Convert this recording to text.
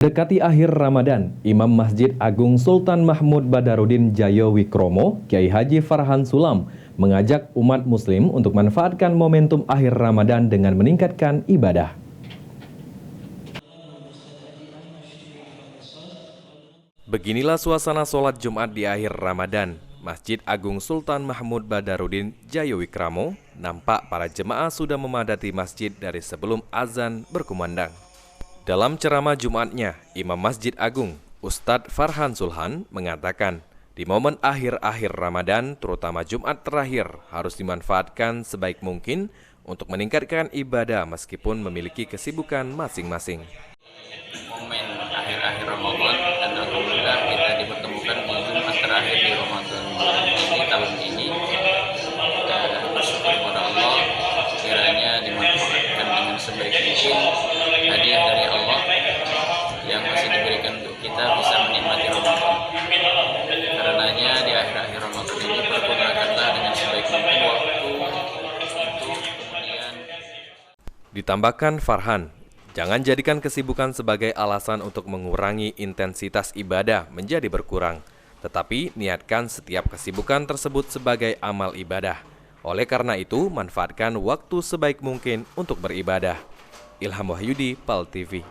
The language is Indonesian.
Dekati akhir Ramadan, Imam Masjid Agung Sultan Mahmud Badarudin Jayawikromo, Kiai Haji Farhan Sulam, mengajak umat muslim untuk manfaatkan momentum akhir Ramadan dengan meningkatkan ibadah. Beginilah suasana sholat Jumat di akhir Ramadan. Masjid Agung Sultan Mahmud Badarudin Jayawikromo nampak para jemaah sudah memadati masjid dari sebelum azan berkumandang. Dalam ceramah Jumatnya, Imam Masjid Agung, Ustadz Farhan Sulhan, mengatakan, di momen akhir-akhir Ramadan, terutama Jumat terakhir, harus dimanfaatkan sebaik mungkin untuk meningkatkan ibadah meskipun memiliki kesibukan masing-masing. Momen akhir-akhir Ramadan, dan alhamdulillah kita dipertemukan di Jumat terakhir di Ramadan ini tahun ini. Bersyukur kepada Allah, kiranya dimanfaatkan dengan sebaik mungkin hadiah dari Allah yang masih diberikan untuk kita bisa menikmati Ramadan. Karenanya di akhir-akhir Ramadan ini pergunakanlah dengan sebaik mungkin waktu untuk kemudian. Ditambahkan Farhan, jangan jadikan kesibukan sebagai alasan untuk mengurangi intensitas ibadah menjadi berkurang, tetapi niatkan setiap kesibukan tersebut sebagai amal ibadah. Oleh karena itu, manfaatkan waktu sebaik mungkin untuk beribadah. Ilham Wahyudi, PAL TV.